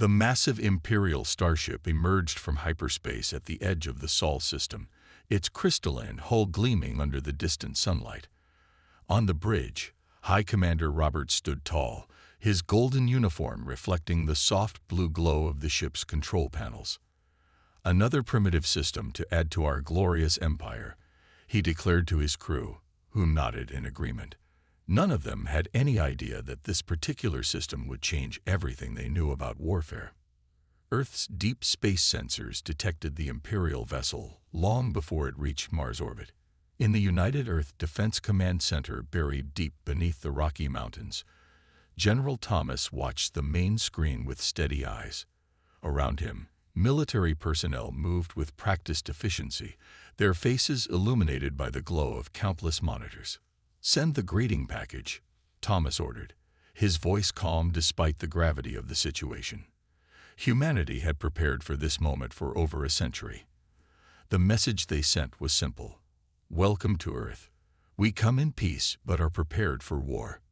The massive Imperial starship emerged from hyperspace at the edge of the Sol system, its crystalline hull gleaming under the distant sunlight. On the bridge, High Commander Roberts stood tall, his golden uniform reflecting the soft blue glow of the ship's control panels. "Another primitive system to add to our glorious empire," he declared to his crew, who nodded in agreement. None of them had any idea that this particular system would change everything they knew about warfare. Earth's deep space sensors detected the Imperial vessel long before it reached Mars orbit. In the United Earth Defense Command Center buried deep beneath the Rocky Mountains, General Thomas watched the main screen with steady eyes. Around him, military personnel moved with practiced efficiency, their faces illuminated by the glow of countless monitors. "Send the greeting package," Thomas ordered, his voice calm despite the gravity of the situation. Humanity had prepared for this moment for over a century. The message they sent was simple: "Welcome to Earth. We come in peace but are prepared for war.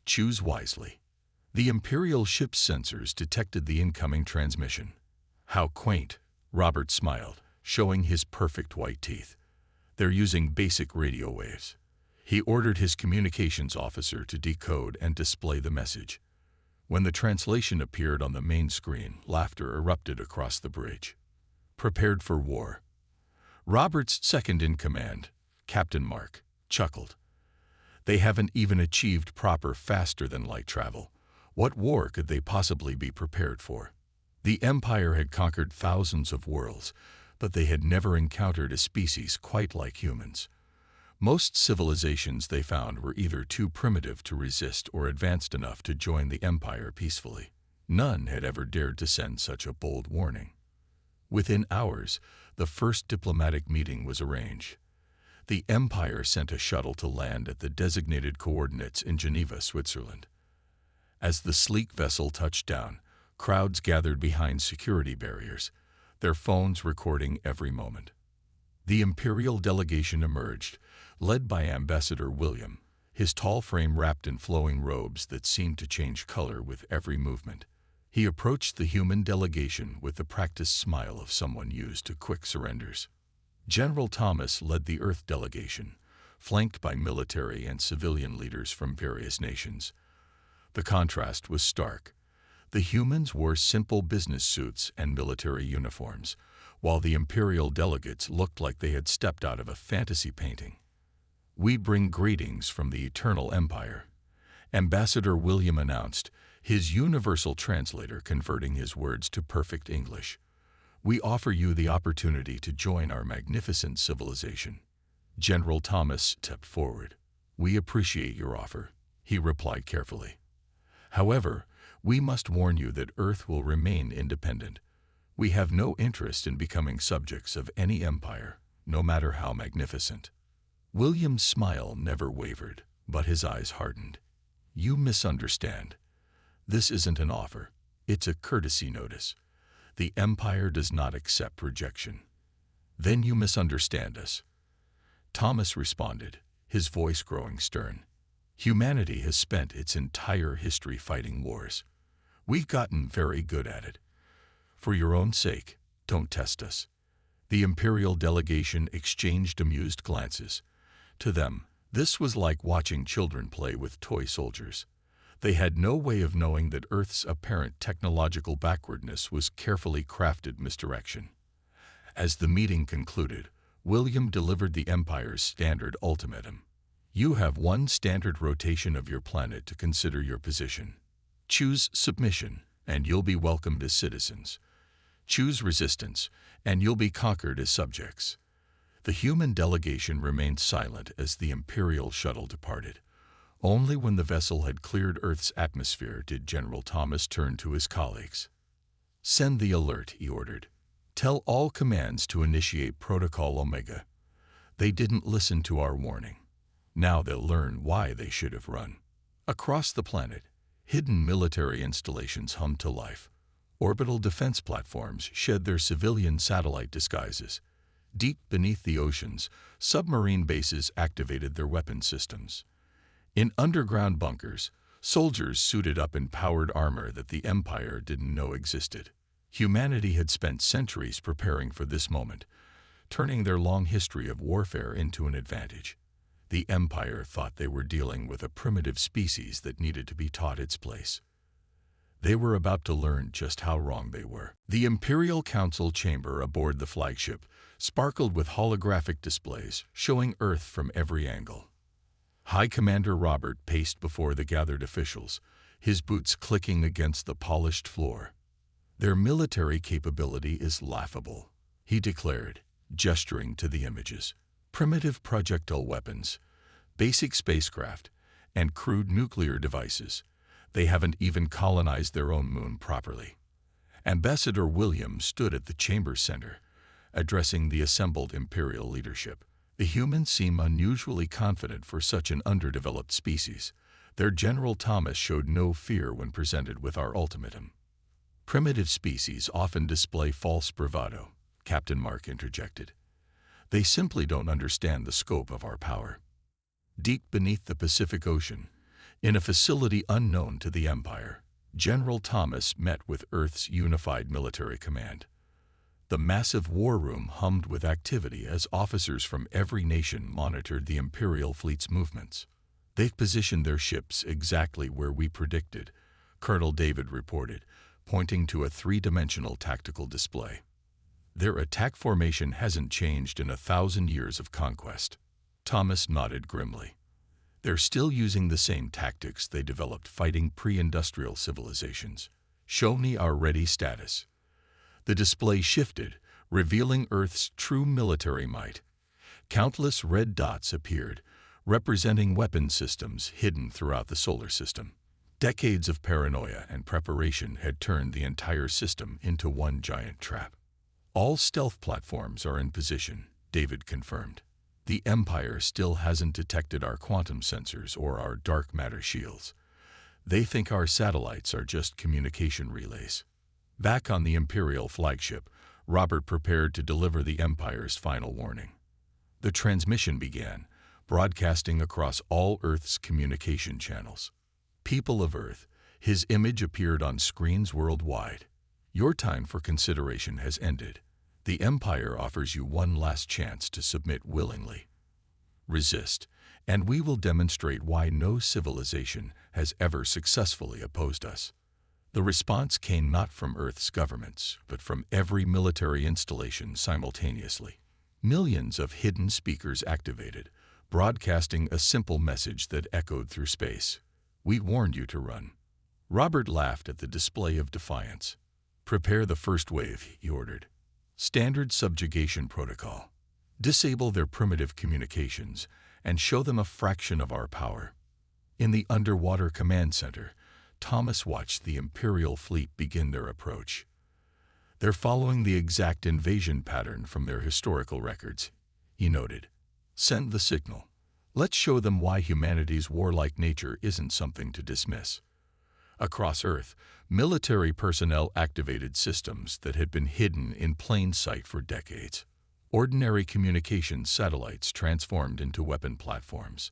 Choose wisely." The Imperial ship's sensors detected the incoming transmission. "How quaint," Robert smiled, showing his perfect white teeth. "They're using basic radio waves." He ordered his communications officer to decode and display the message. When the translation appeared on the main screen, laughter erupted across the bridge. "Prepared for war." Robert's second-in-command, Captain Mark, chuckled. "They haven't even achieved proper faster-than-light travel. What war could they possibly be prepared for?" The Empire had conquered thousands of worlds, but they had never encountered a species quite like humans. Most civilizations they found were either too primitive to resist or advanced enough to join the Empire peacefully. None had ever dared to send such a bold warning. Within hours, the first diplomatic meeting was arranged. The Empire sent a shuttle to land at the designated coordinates in Geneva, Switzerland. As the sleek vessel touched down, crowds gathered behind security barriers, their phones recording every moment. The Imperial delegation emerged, led by Ambassador William, his tall frame wrapped in flowing robes that seemed to change color with every movement. He approached the human delegation with the practiced smile of someone used to quick surrenders. General Thomas led the Earth delegation, flanked by military and civilian leaders from various nations. The contrast was stark. The humans wore simple business suits and military uniforms, while the Imperial delegates looked like they had stepped out of a fantasy painting. "We bring greetings from the Eternal Empire," Ambassador William announced, his universal translator converting his words to perfect English. "We offer you the opportunity to join our magnificent civilization." General Thomas stepped forward. "We appreciate your offer," he replied carefully. "However, we must warn you that Earth will remain independent. We have no interest in becoming subjects of any empire, no matter how magnificent." William's smile never wavered, but his eyes hardened. "You misunderstand. This isn't an offer. It's a courtesy notice. The Empire does not accept rejection." "Then you misunderstand us," Thomas responded, his voice growing stern. "Humanity has spent its entire history fighting wars. We've gotten very good at it. For your own sake, don't test us." The Imperial delegation exchanged amused glances. To them, this was like watching children play with toy soldiers. They had no way of knowing that Earth's apparent technological backwardness was carefully crafted misdirection. As the meeting concluded, William delivered the Empire's standard ultimatum. "You have one standard rotation of your planet to consider your position. Choose submission, and you'll be welcomed as citizens. Choose resistance, and you'll be conquered as subjects." The human delegation remained silent as the Imperial shuttle departed. Only when the vessel had cleared Earth's atmosphere did General Thomas turn to his colleagues. "Send the alert," he ordered. "Tell all commands to initiate Protocol Omega." They didn't listen to our warning. Now they'll learn why they should have run. Across the planet, hidden military installations hummed to life. Orbital defense platforms shed their civilian satellite disguises. Deep beneath the oceans, submarine bases activated their weapon systems. In underground bunkers, soldiers suited up in powered armor that the Empire didn't know existed. Humanity had spent centuries preparing for this moment, turning their long history of warfare into an advantage. The Empire thought they were dealing with a primitive species that needed to be taught its place. They were about to learn just how wrong they were. The Imperial Council chamber aboard the flagship sparkled with holographic displays showing Earth from every angle. High Commander Robert paced before the gathered officials, his boots clicking against the polished floor. "Their military capability is laughable," he declared, gesturing to the images. "Primitive projectile weapons, basic spacecraft, and crude nuclear devices. They haven't even colonized their own moon properly." Ambassador Williams stood at the chamber center, addressing the assembled Imperial leadership. "The humans seem unusually confident for such an underdeveloped species. Their General Thomas showed no fear when presented with our ultimatum." "Primitive species often display false bravado," Captain Mark interjected. "They simply don't understand the scope of our power." Deep beneath the Pacific Ocean, in a facility unknown to the Empire, General Thomas met with Earth's unified military command. The massive war room hummed with activity as officers from every nation monitored the Imperial fleet's movements. "They've positioned their ships exactly where we predicted," Colonel David reported, pointing to a three-dimensional tactical display. "Their attack formation hasn't changed in 1,000 years of conquest." Thomas nodded grimly. "They're still using the same tactics they developed fighting pre-industrial civilizations. Show me our ready status." The display shifted, revealing Earth's true military might. Countless red dots appeared, representing weapon systems hidden throughout the solar system. Decades of paranoia and preparation had turned the entire system into one giant trap. "All stealth platforms are in position," David confirmed. "The Empire still hasn't detected our quantum sensors or our dark matter shields. They think our satellites are just communication relays." Back on the Imperial flagship, Robert prepared to deliver the Empire's final warning. The transmission began, broadcasting across all Earth's communication channels. "People of Earth," his image appeared on screens worldwide. "Your time for consideration has ended. The Empire offers you one last chance to submit willingly. Resist, and we will demonstrate why no civilization has ever successfully opposed us." The response came not from Earth's governments, but from every military installation simultaneously. Millions of hidden speakers activated, broadcasting a simple message that echoed through space. "We warned you to run." Robert laughed at the display of defiance. "Prepare the first wave," he ordered. "Standard subjugation protocol. Disable their primitive communications and show them a fraction of our power." In the underwater command center, Thomas watched the Imperial fleet begin their approach. "They're following the exact invasion pattern from their historical records," he noted. "Send the signal. Let's show them why humanity's warlike nature isn't something to dismiss." Across Earth, military personnel activated systems that had been hidden in plain sight for decades. Ordinary communications satellites transformed into weapon platforms.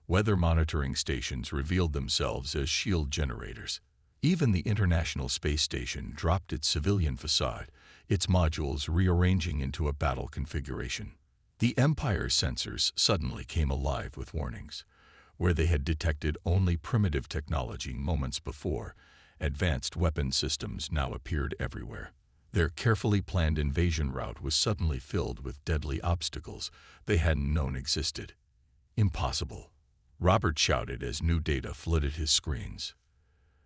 Weather monitoring stations revealed themselves as shield generators. Even the International Space Station dropped its civilian facade, its modules rearranging into a battle configuration. The Empire's sensors suddenly came alive with warnings. Where they had detected only primitive technology moments before, advanced weapon systems now appeared everywhere. Their carefully planned invasion route was suddenly filled with deadly obstacles they hadn't known existed. "Impossible," Robert shouted as new data flooded his screens.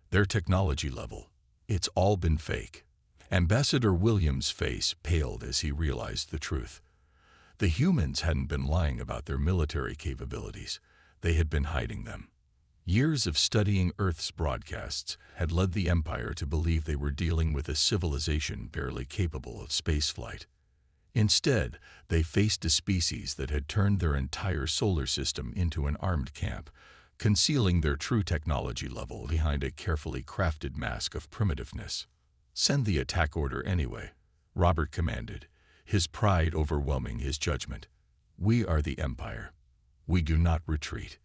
"Their technology level. It's all been fake." Ambassador Williams' face paled as he realized the truth. The humans hadn't been lying about their military capabilities. They had been hiding them. Years of studying Earth's broadcasts had led the Empire to believe they were dealing with a civilization barely capable of spaceflight. Instead, they faced a species that had turned their entire solar system into an armed camp, concealing their true technology level behind a carefully crafted mask of primitiveness. "Send the attack order anyway," Robert commanded, his pride overwhelming his judgment. "We are the Empire. We do not retreat."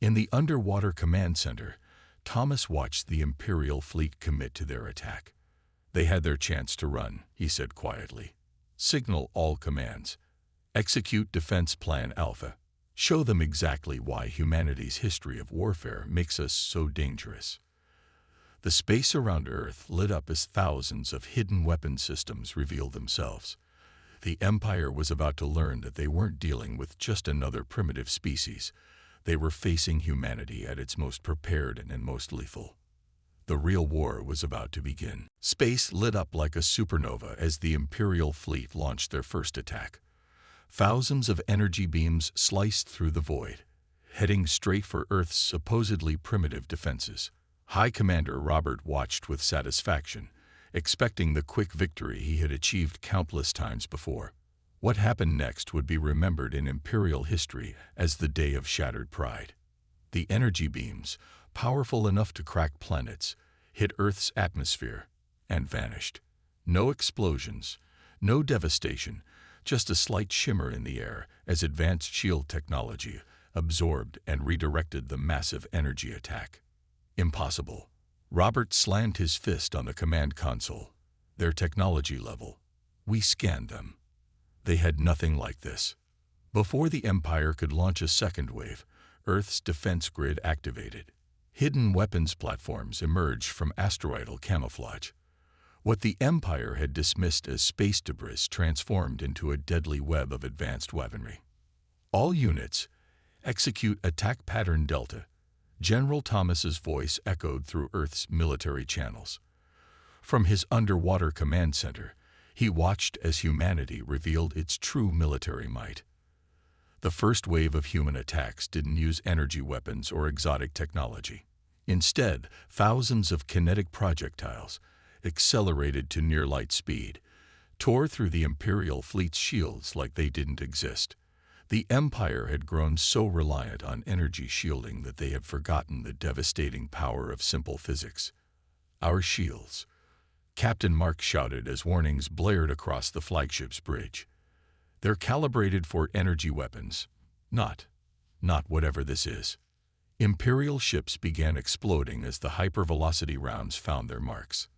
In the underwater command center, Thomas watched the Imperial fleet commit to their attack. "They had their chance to run," he said quietly. "Signal all commands. Execute Defense Plan Alpha. Show them exactly why humanity's history of warfare makes us so dangerous." The space around Earth lit up as thousands of hidden weapon systems revealed themselves. The Empire was about to learn that they weren't dealing with just another primitive species. They were facing humanity at its most prepared and most lethal. The real war was about to begin. Space lit up like a supernova as the Imperial fleet launched their first attack. Thousands of energy beams sliced through the void, heading straight for Earth's supposedly primitive defenses. High Commander Robert watched with satisfaction, expecting the quick victory he had achieved countless times before. What happened next would be remembered in Imperial history as the Day of Shattered Pride. The energy beams, powerful enough to crack planets, hit Earth's atmosphere and vanished. No explosions, no devastation, just a slight shimmer in the air as advanced shield technology absorbed and redirected the massive energy attack. Impossible. Robert slammed his fist on the command console. Their technology level. We scanned them. They had nothing like this. Before the Empire could launch a second wave, Earth's defense grid activated. Hidden weapons platforms emerged from asteroidal camouflage. What the Empire had dismissed as space debris transformed into a deadly web of advanced weaponry. "All units, execute attack pattern Delta." General Thomas's voice echoed through Earth's military channels. From his underwater command center, he watched as humanity revealed its true military might. The first wave of human attacks didn't use energy weapons or exotic technology. Instead, thousands of kinetic projectiles, accelerated to near-light speed, tore through the Imperial fleet's shields like they didn't exist. The Empire had grown so reliant on energy shielding that they had forgotten the devastating power of simple physics. "Our shields," Captain Mark shouted as warnings blared across the flagship's bridge. "They're calibrated for energy weapons, not whatever this is." Imperial ships began exploding as the hypervelocity rounds found their marks.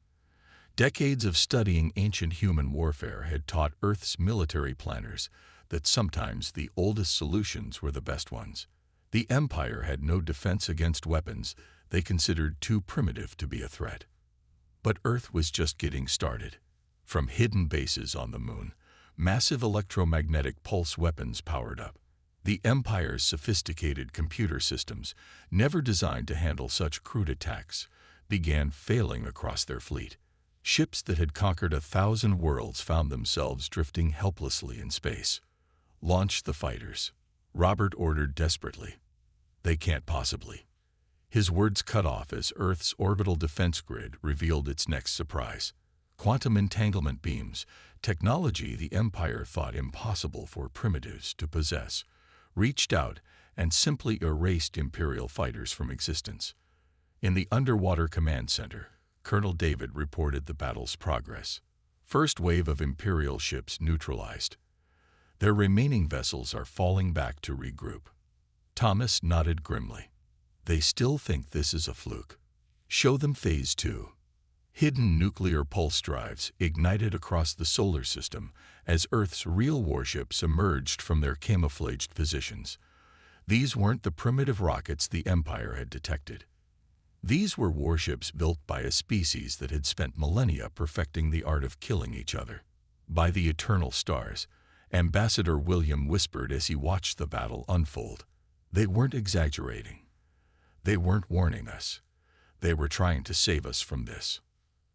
Decades of studying ancient human warfare had taught Earth's military planners that sometimes the oldest solutions were the best ones. The Empire had no defense against weapons they considered too primitive to be a threat. But Earth was just getting started. From hidden bases on the moon, massive electromagnetic pulse weapons powered up. The Empire's sophisticated computer systems, never designed to handle such crude attacks, began failing across their fleet. Ships that had conquered 1,000 worlds found themselves drifting helplessly in space. "Launch the fighters," Robert ordered desperately. "They can't possibly." His words cut off as Earth's orbital defense grid revealed its next surprise. Quantum entanglement beams, technology the Empire thought impossible for primitives to possess, reached out and simply erased Imperial fighters from existence. In the underwater command center, Colonel David reported the battle's progress. First wave of Imperial ships neutralized. Their remaining vessels are falling back to regroup. Thomas nodded grimly. They still think this is a fluke. Show them Phase 2. Hidden nuclear pulse drives ignited across the solar system as Earth's real warships emerged from their camouflaged positions. These weren't the primitive rockets the Empire had detected. These were warships built by a species that had spent millennia perfecting the art of killing each other. "By the eternal stars," Ambassador William whispered as he watched the battle unfold. They weren't exaggerating. They weren't warning us. They were trying to save us from this.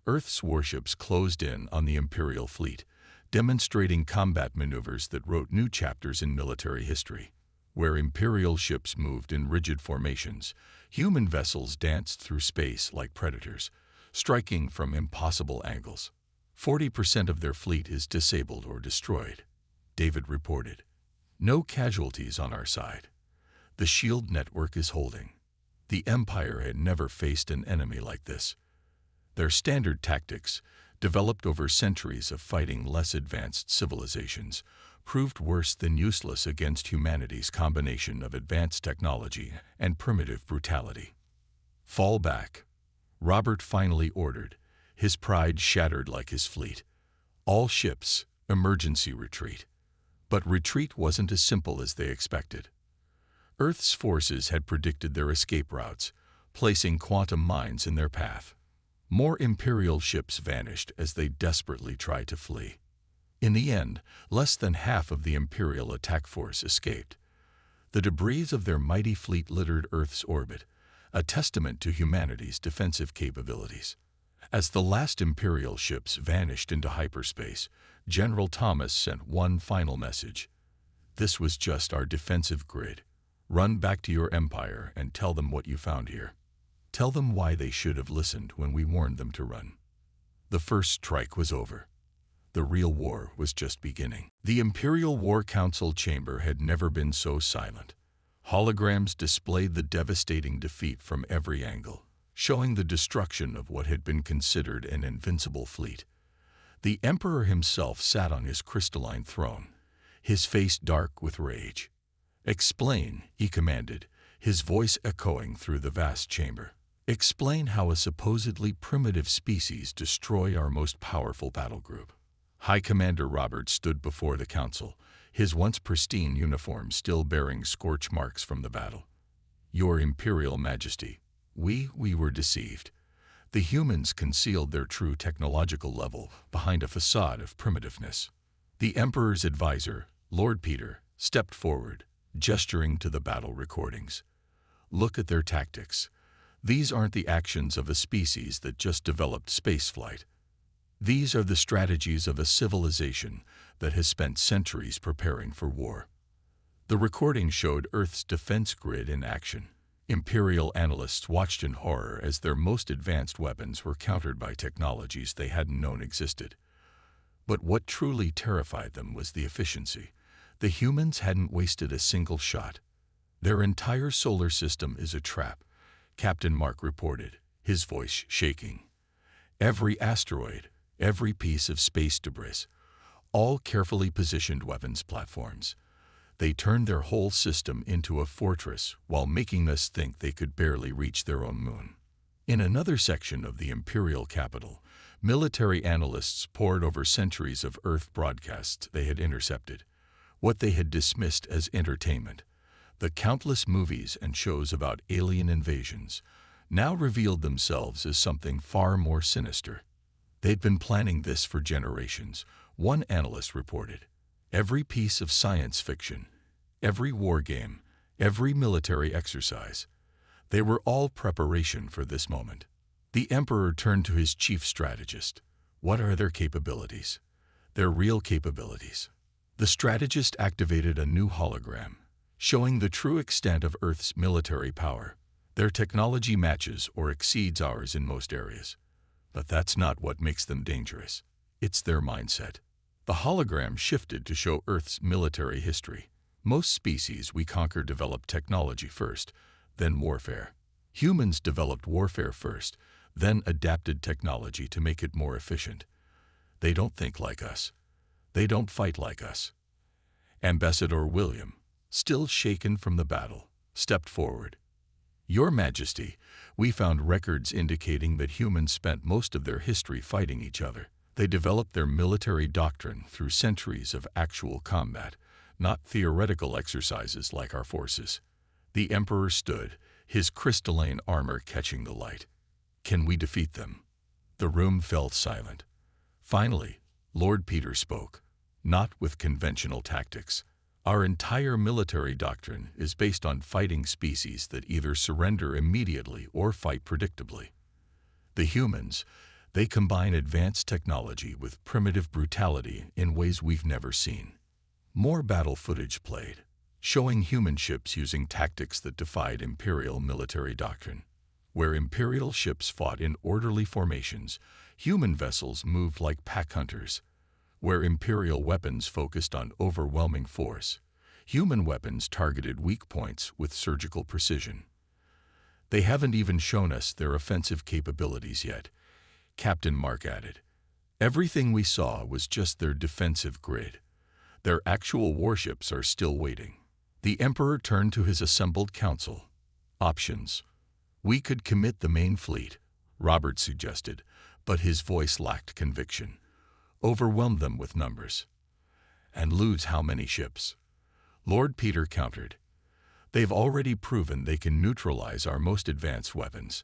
Earth's warships closed in on the Imperial fleet, demonstrating combat maneuvers that wrote new chapters in military history. Where Imperial ships moved in rigid formations, human vessels danced through space like predators, striking from impossible angles. 40% of their fleet is disabled or destroyed, David reported. "No casualties on our side. The shield network is holding." The Empire had never faced an enemy like this. Their standard tactics, developed over centuries of fighting less advanced civilizations, proved worse than useless against humanity's combination of advanced technology and primitive brutality. "Fall back," Robert finally ordered, his pride shattered like his fleet. "All ships, emergency retreat." But retreat wasn't as simple as they expected. Earth's forces had predicted their escape routes, placing quantum mines in their path. More Imperial ships vanished as they desperately tried to flee. In the end, less than half of the Imperial attack force escaped. The debris of their mighty fleet littered Earth's orbit, a testament to humanity's defensive capabilities. As the last Imperial ships vanished into hyperspace, General Thomas sent one final message. "This was just our defensive grid. Run back to your empire and tell them what you found here. Tell them why they should have listened when we warned them to run." The first strike was over. The real war was just beginning. The Imperial War Council chamber had never been so silent. Holograms displayed the devastating defeat from every angle, showing the destruction of what had been considered an invincible fleet. The Emperor himself sat on his crystalline throne, his face dark with rage. "Explain," he commanded, his voice echoing through the vast chamber. "Explain how a supposedly primitive species destroy our most powerful battle group." High Commander Robert stood before the council, his once pristine uniform still bearing scorch marks from the battle. "Your Imperial Majesty, we were deceived. The humans concealed their true technological level behind a facade of primitiveness." The Emperor's advisor, Lord Peter, stepped forward, gesturing to the battle recordings. "Look at their tactics. These aren't the actions of a species that just developed spaceflight. These are the strategies of a civilization that has spent centuries preparing for war." The recording showed Earth's defense grid in action. Imperial analysts watched in horror as their most advanced weapons were countered by technologies they hadn't known existed. But what truly terrified them was the efficiency. The humans hadn't wasted a single shot. "Their entire solar system is a trap," Captain Mark reported, his voice shaking. "Every asteroid, every piece of space debris, all carefully positioned weapons platforms. They turned their whole system into a fortress while making us think they could barely reach their own moon." In another section of the Imperial capital, military analysts pored over centuries of Earth broadcasts they had intercepted. What they had dismissed as entertainment, the countless movies and shows about alien invasions, now revealed themselves as something far more sinister. They'd been planning this for generations, one analyst reported. Every piece of science fiction, every war game, every military exercise, they were all preparation for this moment. The Emperor turned to his chief strategist. "What are their capabilities? Their real capabilities?" The strategist activated a new hologram, showing the true extent of Earth's military power. "Their technology matches or exceeds ours in most areas. But that's not what makes them dangerous. It's their mindset." The hologram shifted to show Earth's military history. "Most species we conquer develop technology first, then warfare. Humans developed warfare first, then adapted technology to make it more efficient. They don't think like us. They don't fight like us." Ambassador William, still shaken from the battle, stepped forward. "Your Majesty, we found records indicating that humans spent most of their history fighting each other. They developed their military doctrine through centuries of actual combat, not theoretical exercises like our forces." The Emperor stood, his crystalline armor catching the light. "Can we defeat them?" The room fell silent. Finally, Lord Peter spoke. "Not with conventional tactics. Our entire military doctrine is based on fighting species that either surrender immediately or fight predictably. The humans, they combine advanced technology with primitive brutality in ways we've never seen." More battle footage played, showing human ships using tactics that defied Imperial military doctrine. Where Imperial ships fought in orderly formations, human vessels moved like pack hunters. Where Imperial weapons focused on overwhelming force, human weapons targeted weak points with surgical precision. "They haven't even shown us their offensive capabilities yet," Captain Mark added. "Everything we saw was just their defensive grid. Their actual warships are still waiting." The Emperor turned to his assembled council. "Options. We could commit the main fleet, Robert suggested, but his voice lacked conviction. Overwhelm them with numbers. And lose how many ships? Lord Peter countered. They've already proven they can neutralize our most advanced weapons.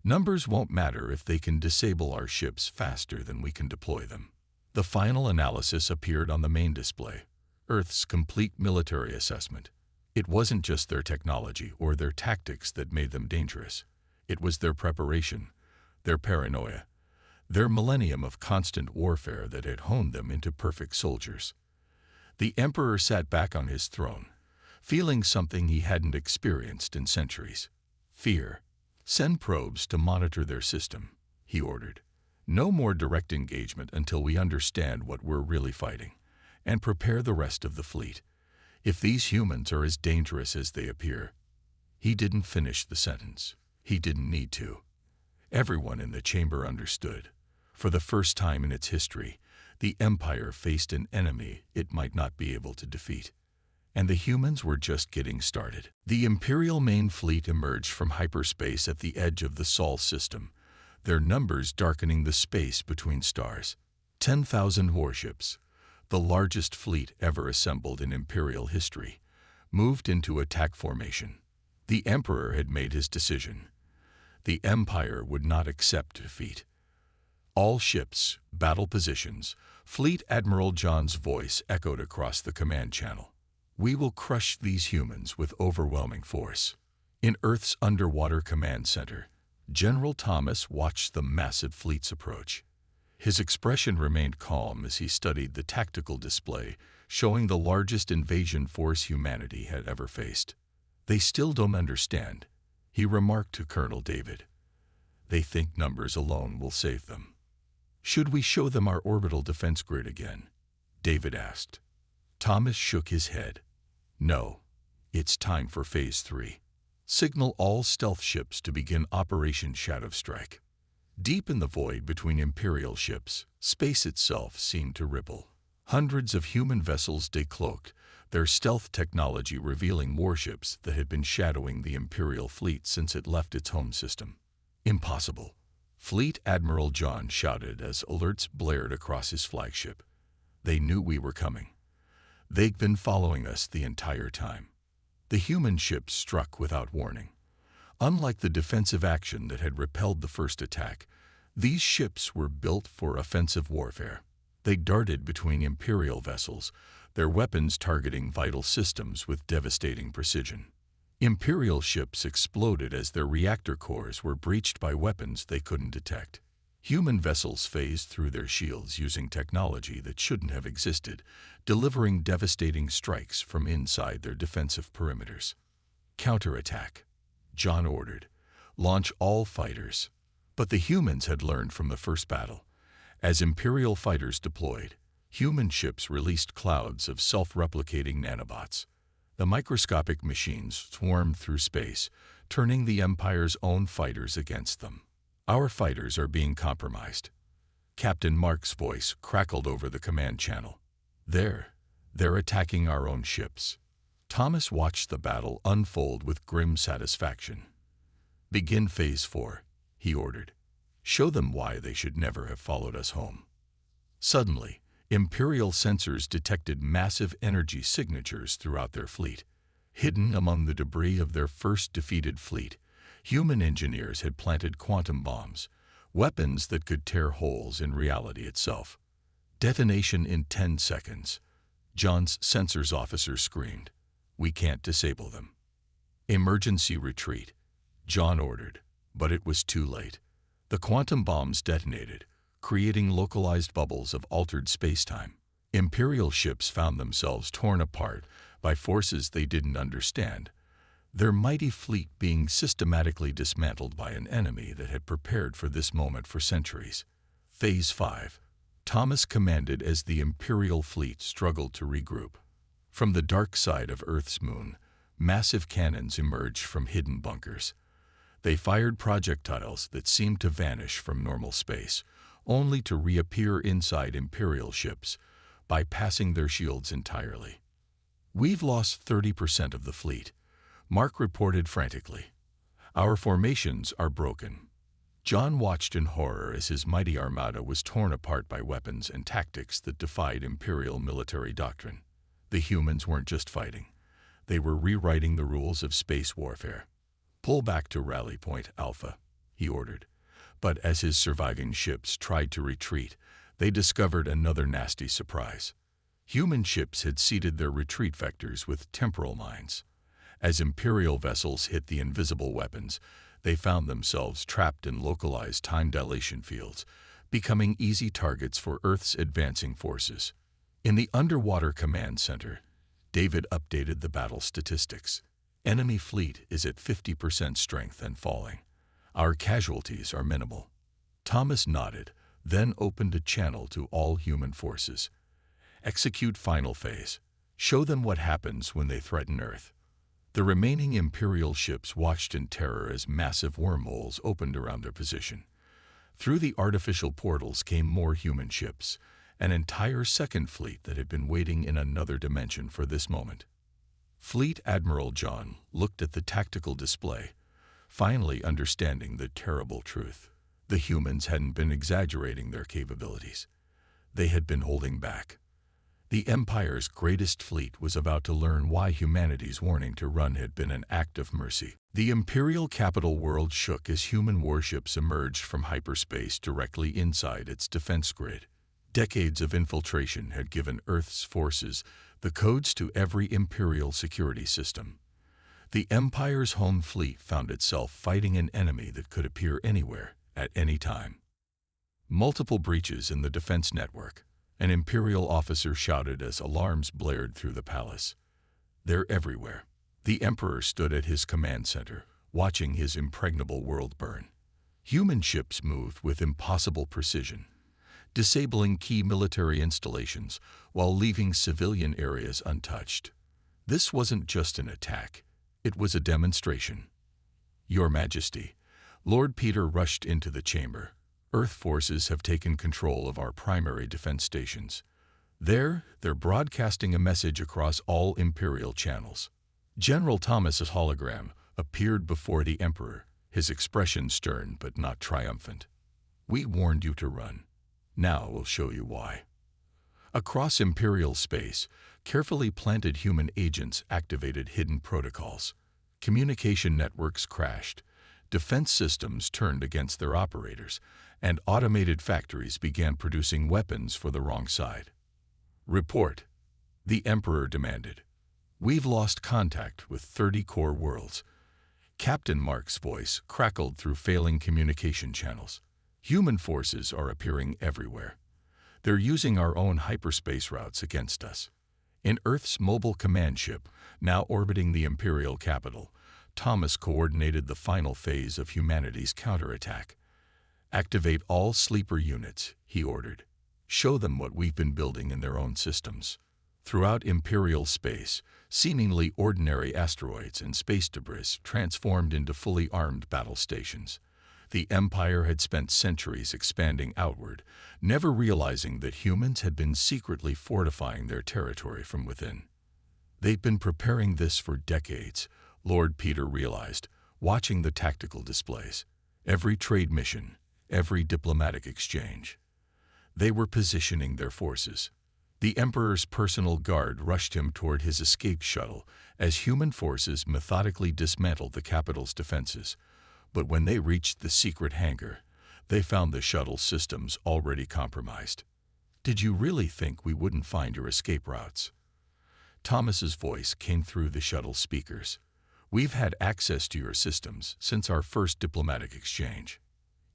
Numbers won't matter if they can disable our ships faster than we can deploy them. The final analysis appeared on the main display, Earth's complete military assessment. It wasn't just their technology or their tactics that made them dangerous. It was their preparation, their paranoia, their millennium of constant warfare that had honed them into perfect soldiers. The Emperor sat back on his throne, feeling something he hadn't experienced in centuries. Fear. Send probes to monitor their system, he ordered. No more direct engagement until we understand what we're really fighting, and prepare the rest of the fleet. If these humans are as dangerous as they appear. He didn't finish the sentence. He didn't need to. Everyone in the chamber understood. For the first time in its history, the Empire faced an enemy it might not be able to defeat. And the humans were just getting started. The Imperial main fleet emerged from hyperspace at the edge of the Sol system, their numbers darkening the space between stars. 10,000 warships, the largest fleet ever assembled in Imperial history, moved into attack formation. The Emperor had made his decision. The Empire would not accept defeat. All ships, battle positions, Fleet Admiral John's voice echoed across the command channel. We will crush these humans with overwhelming force. In Earth's underwater command center, General Thomas watched the massive fleets approach. His expression remained calm as he studied the tactical display, showing the largest invasion force humanity had ever faced. They still don't understand, he remarked to Colonel David. They think numbers alone will save them. Should we show them our orbital defense grid again? David asked. Thomas shook his head. No, it's time for Phase 3. Signal all stealth ships to begin Operation Shadow Strike. Deep in the void between Imperial ships, space itself seemed to ripple. Hundreds of human vessels decloaked, their stealth technology revealing warships that had been shadowing the Imperial fleet since it left its home system. Impossible, Fleet Admiral John shouted as alerts blared across his flagship. They knew we were coming. They'd been following us the entire time. The human ships struck without warning. Unlike the defensive action that had repelled the first attack, these ships were built for offensive warfare. They darted between Imperial vessels, their weapons targeting vital systems with devastating precision. Imperial ships exploded as their reactor cores were breached by weapons they couldn't detect. Human vessels phased through their shields using technology that shouldn't have existed, delivering devastating strikes from inside their defensive perimeters. Counterattack, John ordered. Launch all fighters. But the humans had learned from the first battle. As Imperial fighters deployed, human ships released clouds of self-replicating nanobots. The microscopic machines swarmed through space, turning the Empire's own fighters against them. Our fighters are being compromised. Captain Mark's voice crackled over the command channel. They're attacking our own ships. Thomas watched the battle unfold with grim satisfaction. Begin Phase 4, he ordered. Show them why they should never have followed us home. Suddenly, Imperial sensors detected massive energy signatures throughout their fleet. Hidden among the debris of their first defeated fleet, human engineers had planted quantum bombs, weapons that could tear holes in reality itself. Detonation in 10 seconds. John's sensors officer screamed. We can't disable them. Emergency retreat, John ordered, but it was too late. The quantum bombs detonated, creating localized bubbles of altered spacetime. Imperial ships found themselves torn apart by forces they didn't understand, their mighty fleet being systematically dismantled by an enemy that had prepared for this moment for centuries. Phase 5. Thomas commanded as the Imperial fleet struggled to regroup. From the dark side of Earth's moon, massive cannons emerged from hidden bunkers. They fired projectiles that seemed to vanish from normal space, only to reappear inside Imperial ships, bypassing their shields entirely. We've lost 30% of the fleet, Mark reported frantically. Our formations are broken. John watched in horror as his mighty armada was torn apart by weapons and tactics that defied Imperial military doctrine. The humans weren't just fighting. They were rewriting the rules of space warfare. "Pull back to Rally Point Alpha," he ordered. But as his surviving ships tried to retreat, they discovered another nasty surprise. Human ships had seeded their retreat vectors with temporal mines. As Imperial vessels hit the invisible weapons, they found themselves trapped in localized time dilation fields, becoming easy targets for Earth's advancing forces. In the underwater command center, David updated the battle statistics. Enemy fleet is at 50% strength and falling. Our casualties are minimal. Thomas nodded, then opened a channel to all human forces. "Execute final phase. Show them what happens when they threaten Earth." The remaining Imperial ships watched in terror as massive wormholes opened around their position. Through the artificial portals came more human ships, an entire second fleet that had been waiting in another dimension for this moment. Fleet Admiral John looked at the tactical display, finally understanding the terrible truth. The humans hadn't been exaggerating their capabilities. They had been holding back. The Empire's greatest fleet was about to learn why humanity's warning to run had been an act of mercy. The Imperial capital world shook as human warships emerged from hyperspace directly inside its defense grid. Decades of infiltration had given Earth's forces the codes to every Imperial security system. The Empire's home fleet found itself fighting an enemy that could appear anywhere, at any time. Multiple breaches in the defense network. An Imperial officer shouted as alarms blared through the palace. "They're everywhere." The Emperor stood at his command center, watching his impregnable world burn. Human ships moved with impossible precision, disabling key military installations while leaving civilian areas untouched. This wasn't just an attack, it was a demonstration. "Your Majesty," Lord Peter rushed into the chamber. "Earth forces have taken control of our primary defense stations. They're broadcasting a message across all Imperial channels." General Thomas's hologram appeared before the Emperor, his expression stern but not triumphant. "We warned you to run. Now we'll show you why." Across Imperial space, carefully planted human agents activated hidden protocols. Communication networks crashed. Defense systems turned against their operators, and automated factories began producing weapons for the wrong side. "Report," the Emperor demanded. "We've lost contact with 30 core worlds." Captain Mark's voice crackled through failing communication channels. "Human forces are appearing everywhere. They're using our own hyperspace routes against us." In Earth's mobile command ship, now orbiting the Imperial capital, Thomas coordinated the final phase of humanity's counterattack. "Activate all sleeper units," he ordered. "Show them what we've been building in their own systems." Throughout Imperial space, seemingly ordinary asteroids and space debris transformed into fully armed battle stations. The Empire had spent centuries expanding outward, never realizing that humans had been secretly fortifying their territory from within. They'd been preparing this for decades, Lord Peter realized, watching the tactical displays. Every trade mission, every diplomatic exchange. They were positioning their forces. The Emperor's personal guard rushed him toward his escape shuttle as human forces methodically dismantled the capital's defenses. But when they reached the secret hangar, they found the shuttle systems already compromised. "Did you really think we wouldn't find your escape routes?" Thomas's voice came through the shuttle speakers. "We've had access to your systems since our first diplomatic exchange."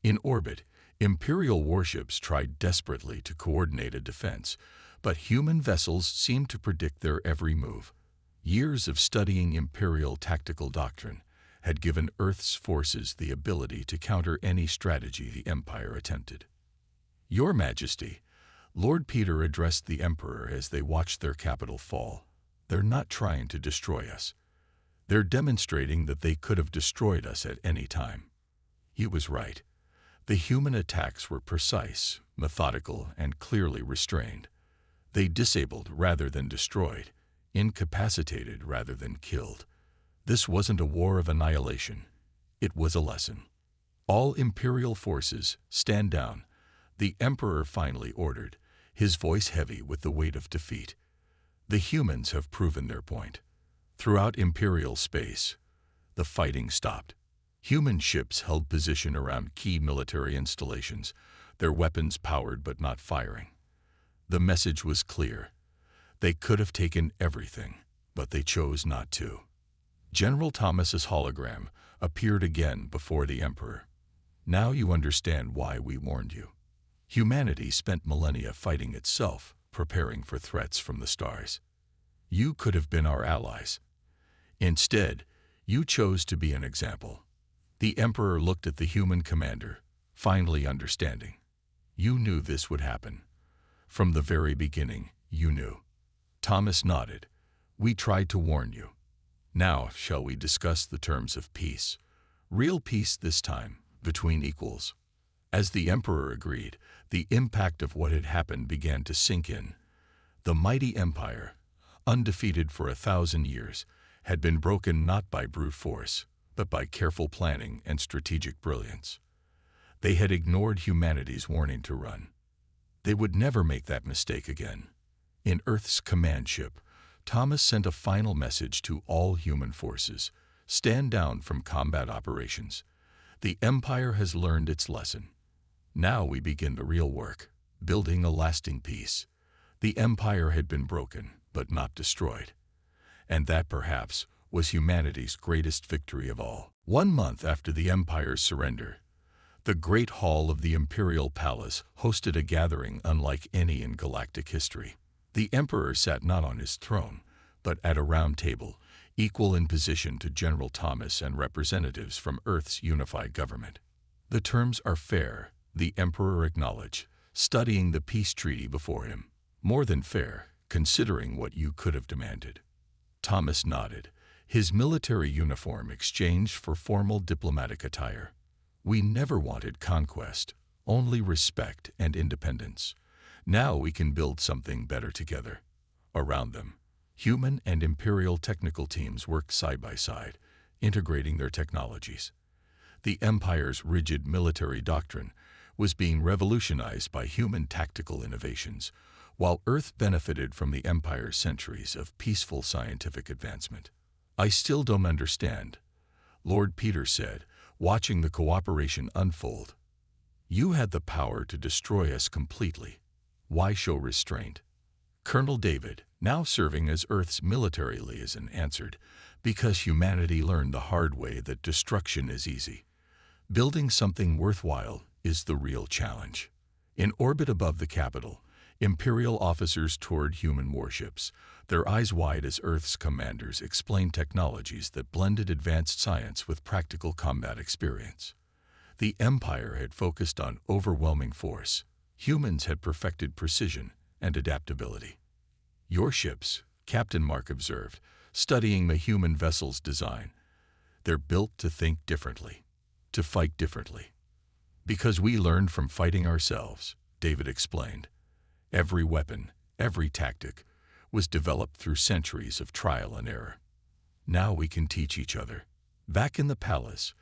In orbit, Imperial warships tried desperately to coordinate a defense, but human vessels seemed to predict their every move. Years of studying Imperial tactical doctrine had given Earth's forces the ability to counter any strategy the Empire attempted. "Your Majesty," Lord Peter addressed the Emperor as they watched their capital fall. "They're not trying to destroy us. They're demonstrating that they could have destroyed us at any time." He was right. The human attacks were precise, methodical, and clearly restrained. They disabled rather than destroyed, incapacitated rather than killed. This wasn't a war of annihilation. It was a lesson. All Imperial forces, stand down, the Emperor finally ordered, his voice heavy with the weight of defeat. The humans have proven their point. Throughout Imperial space, the fighting stopped. Human ships held position around key military installations, their weapons powered but not firing. The message was clear. They could have taken everything, but they chose not to. General Thomas's hologram appeared again before the Emperor. Now you understand why we warned you. Humanity spent millennia fighting itself, preparing for threats from the stars. You could have been our allies. Instead, you chose to be an example. The Emperor looked at the human commander, finally understanding. You knew this would happen. From the very beginning, you knew. Thomas nodded. We tried to warn you. Now, shall we discuss the terms of peace? Real peace this time, between equals. As the Emperor agreed, the impact of what had happened began to sink in. The mighty empire, undefeated for 1,000 years, had been broken not by brute force, but by careful planning and strategic brilliance. They had ignored humanity's warning to run. They would never make that mistake again. In Earth's command ship, Thomas sent a final message to all human forces: stand down from combat operations. The Empire has learned its lesson. Now we begin the real work, building a lasting peace. The Empire had been broken, but not destroyed. And that, perhaps, was humanity's greatest victory of all. 1 month after the Empire's surrender, the Great Hall of the Imperial Palace hosted a gathering unlike any in galactic history. The Emperor sat not on his throne, but at a round table, equal in position to General Thomas and representatives from Earth's unified government. The terms are fair, the Emperor acknowledged, studying the peace treaty before him. More than fair, considering what you could have demanded. Thomas nodded, his military uniform exchanged for formal diplomatic attire. We never wanted conquest, only respect and independence. Now we can build something better together. Around them, human and imperial technical teams worked side by side, integrating their technologies. The Empire's rigid military doctrine was being revolutionized by human tactical innovations, while Earth benefited from the Empire's centuries of peaceful scientific advancement. I still don't understand, Lord Peter said, watching the cooperation unfold. You had the power to destroy us completely. Why show restraint? Colonel David, now serving as Earth's military liaison, answered, because humanity learned the hard way that destruction is easy. Building something worthwhile is the real challenge. In orbit above the capital, Imperial officers toured human warships, their eyes wide as Earth's commanders explained technologies that blended advanced science with practical combat experience. The Empire had focused on overwhelming force. Humans had perfected precision and adaptability. Your ships, Captain Mark observed, studying the human vessel's design, they're built to think differently, to fight differently. Because we learned from fighting ourselves, David explained. Every weapon, every tactic, was developed through centuries of trial and error. Now we can teach each other. Back in the palace,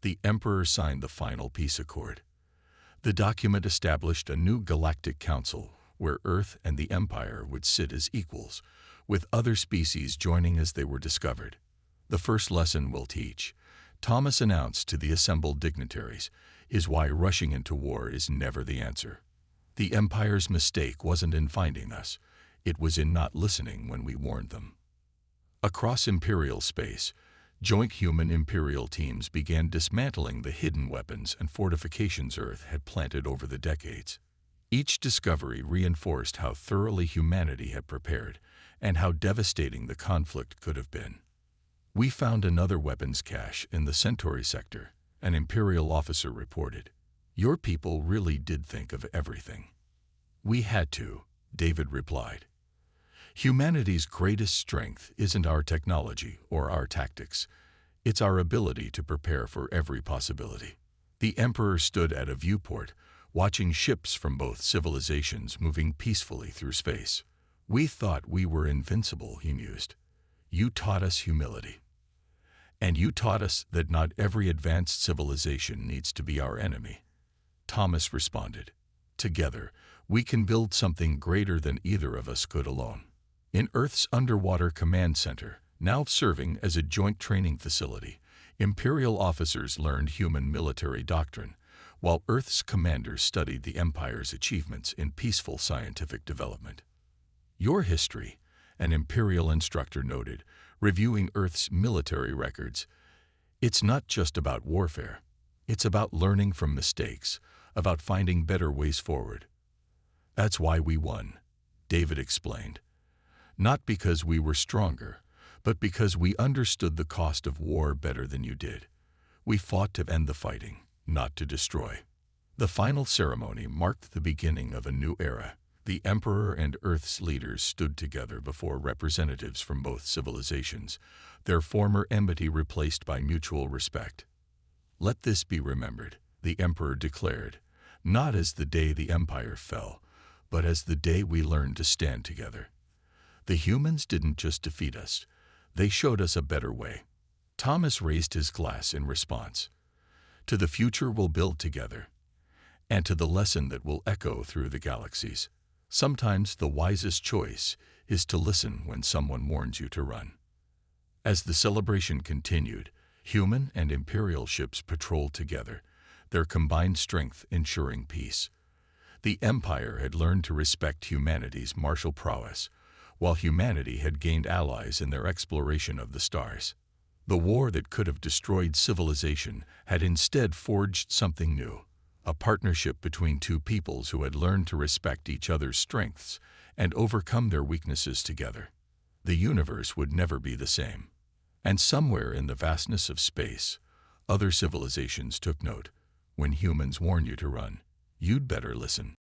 the Emperor signed the final peace accord. The document established a new galactic council where Earth and the Empire would sit as equals, with other species joining as they were discovered. The first lesson we'll teach, Thomas announced to the assembled dignitaries, is why rushing into war is never the answer. The Empire's mistake wasn't in finding us, it was in not listening when we warned them. Across Imperial space, joint human-Imperial teams began dismantling the hidden weapons and fortifications Earth had planted over the decades. Each discovery reinforced how thoroughly humanity had prepared and how devastating the conflict could have been. We found another weapons cache in the Centauri sector, an Imperial officer reported. Your people really did think of everything. We had to, David replied. Humanity's greatest strength isn't our technology or our tactics. It's our ability to prepare for every possibility. The Emperor stood at a viewport, watching ships from both civilizations moving peacefully through space. We thought we were invincible, he mused. You taught us humility. And you taught us that not every advanced civilization needs to be our enemy. Thomas responded, "Together, we can build something greater than either of us could alone." In Earth's underwater command center, now serving as a joint training facility, Imperial officers learned human military doctrine, while Earth's commanders studied the Empire's achievements in peaceful scientific development. "Your history," an Imperial instructor noted, reviewing Earth's military records, "it's not just about warfare. It's about learning from mistakes, about finding better ways forward." "That's why we won," David explained. "Not because we were stronger, but because we understood the cost of war better than you did. We fought to end the fighting, not to destroy." The final ceremony marked the beginning of a new era. The Emperor and Earth's leaders stood together before representatives from both civilizations, their former enmity replaced by mutual respect. "Let this be remembered," the Emperor declared, "not as the day the Empire fell, but as the day we learned to stand together. The humans didn't just defeat us, they showed us a better way." Thomas raised his glass in response. "To the future we'll build together, and to the lesson that will echo through the galaxies. Sometimes the wisest choice is to listen when someone warns you to run." As the celebration continued, human and Imperial ships patrolled together, their combined strength ensuring peace. The Empire had learned to respect humanity's martial prowess, while humanity had gained allies in their exploration of the stars. The war that could have destroyed civilization had instead forged something new, a partnership between two peoples who had learned to respect each other's strengths and overcome their weaknesses together. The universe would never be the same. And somewhere in the vastness of space, other civilizations took note. When humans warn you to run, you'd better listen.